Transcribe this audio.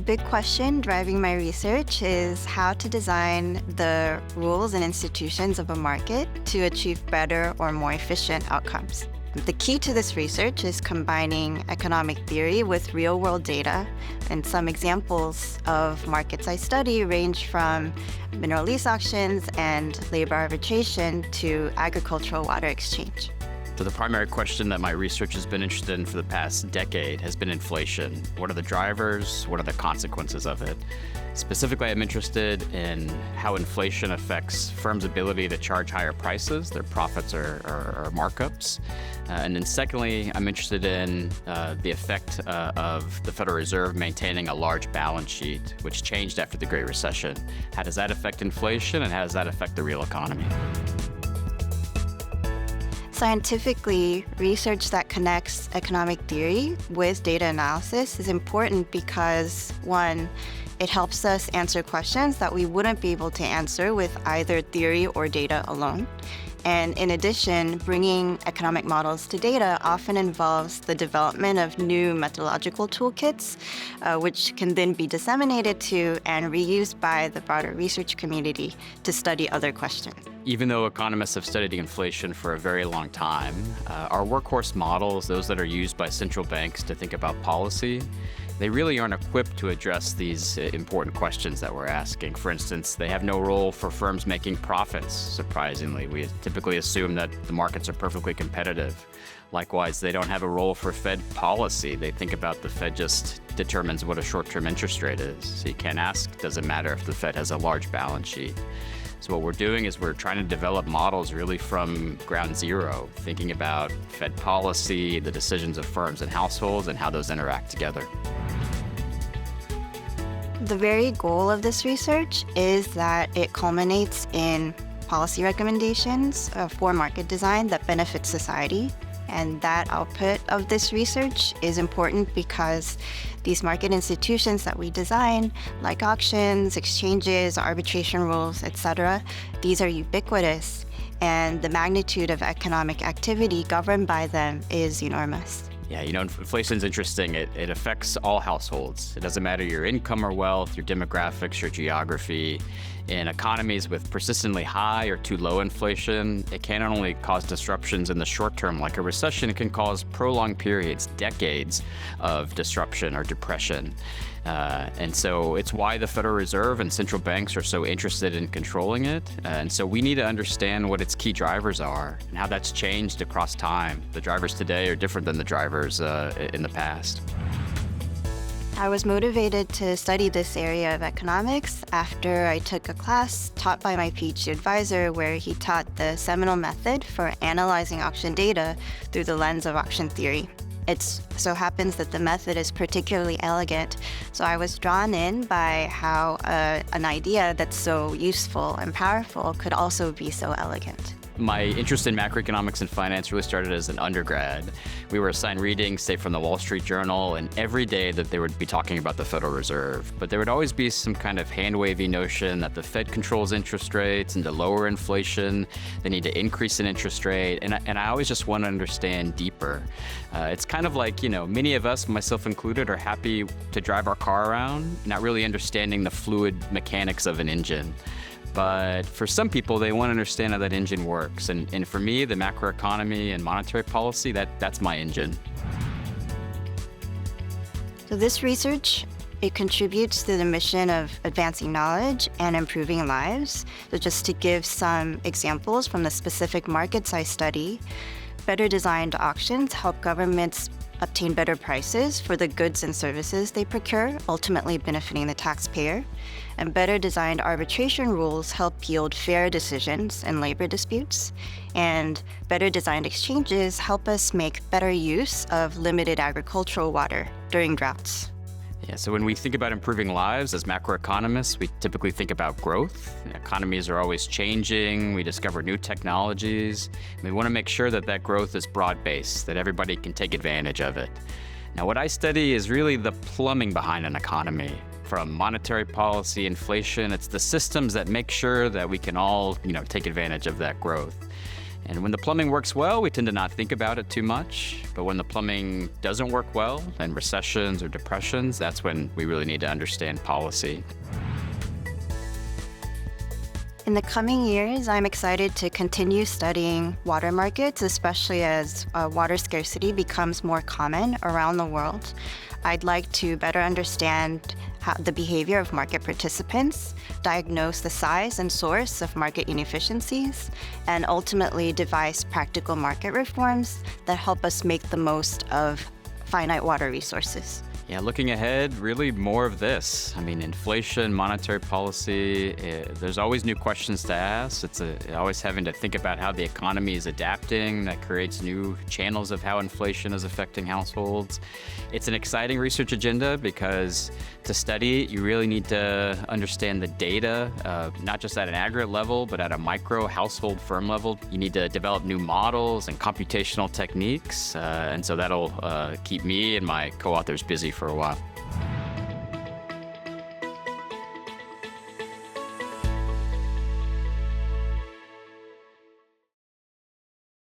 big question driving my research is how to design the rules and institutions of a market to achieve better or more efficient outcomes. The key to this research is combining economic theory with real-world data, and some examples of markets I study range from mineral lease auctions and labor arbitration to agricultural water exchange. So the primary question that my research has been interested in for the past decade has been inflation. What are the drivers? What are the consequences of it? Specifically, I'm interested in how inflation affects firms' ability to charge higher prices, their profits or markups. And then secondly, I'm interested in the effect of the Federal Reserve maintaining a large balance sheet, which changed after the Great Recession. How does that affect inflation, and how does that affect the real economy? Scientifically, research that connects economic theory with data analysis is important because, one, it helps us answer questions that we wouldn't be able to answer with either theory or data alone. And in addition, bringing economic models to data often involves the development of new methodological toolkits, which can then be disseminated to and reused by the broader research community to study other questions. Even though economists have studied inflation for a very long time, our workhorse models, those that are used by central banks to think about policy, they really aren't equipped to address these important questions that we're asking. For instance, they have no role for firms making profits, surprisingly. We typically assume that the markets are perfectly competitive. Likewise, they don't have a role for Fed policy. They think about the Fed just determines what a short-term interest rate is. So you can't ask, does it matter if the Fed has a large balance sheet? So what we're doing is we're trying to develop models really from ground zero, thinking about Fed policy, the decisions of firms and households, and how those interact together. The very goal of this research is that it culminates in policy recommendations for market design that benefit society. And that output of this research is important because these market institutions that we design, like auctions, exchanges, arbitration rules, etc., these are ubiquitous, and the magnitude of economic activity governed by them is enormous. Yeah, inflation's interesting. It affects all households. It doesn't matter your income or wealth, your demographics, your geography. In economies with persistently high or too low inflation, it can not only cause disruptions in the short term like a recession, it can cause prolonged periods, decades of disruption or depression. And so it's why the Federal Reserve and central banks are so interested in controlling it. And so we need to understand what its key drivers are and how that's changed across time. The drivers today are different than the drivers in the past. I was motivated to study this area of economics after I took a class taught by my PhD advisor where he taught the seminal method for analyzing auction data through the lens of auction theory. It so happens that the method is particularly elegant, so I was drawn in by how an idea that's so useful and powerful could also be so elegant. My interest in macroeconomics and finance really started as an undergrad. We were assigned readings, say, from the Wall Street Journal, and every day that they would be talking about the Federal Reserve. But there would always be some kind of hand-wavy notion that the Fed controls interest rates, and to lower inflation, they need to increase an interest rate. And I always just want to understand deeper. It's kind of like, many of us, myself included, are happy to drive our car around, not really understanding the fluid mechanics of an engine. But for some people, they want to understand how that engine works. And for me, the macroeconomy and monetary policy, that's my engine. So this research, it contributes to the mission of advancing knowledge and improving lives. So just to give some examples from the specific markets I study, better designed auctions help governments obtain better prices for the goods and services they procure, ultimately benefiting the taxpayer. And better designed arbitration rules help yield fair decisions in labor disputes. And better designed exchanges help us make better use of limited agricultural water during droughts. Yeah, so when we think about improving lives as macroeconomists, we typically think about growth. Economies are always changing. We discover new technologies. And we want to make sure that that growth is broad-based, that everybody can take advantage of it. Now, what I study is really the plumbing behind an economy. From monetary policy, inflation, it's the systems that make sure that we can all, take advantage of that growth. And when the plumbing works well, we tend to not think about it too much. But when the plumbing doesn't work well, and recessions or depressions, that's when we really need to understand policy. In the coming years, I'm excited to continue studying water markets, especially as water scarcity becomes more common around the world. I'd like to better understand the behavior of market participants, diagnose the size and source of market inefficiencies, and ultimately devise practical market reforms that help us make the most of finite water resources. Yeah, looking ahead, really more of this. I mean, inflation, monetary policy, there's always new questions to ask. It's always having to think about how the economy is adapting. That creates new channels of how inflation is affecting households. It's an exciting research agenda because to study it, you really need to understand the data, not just at an aggregate level, but at a micro household firm level. You need to develop new models and computational techniques. And so that'll keep me and my co-authors busy for a while.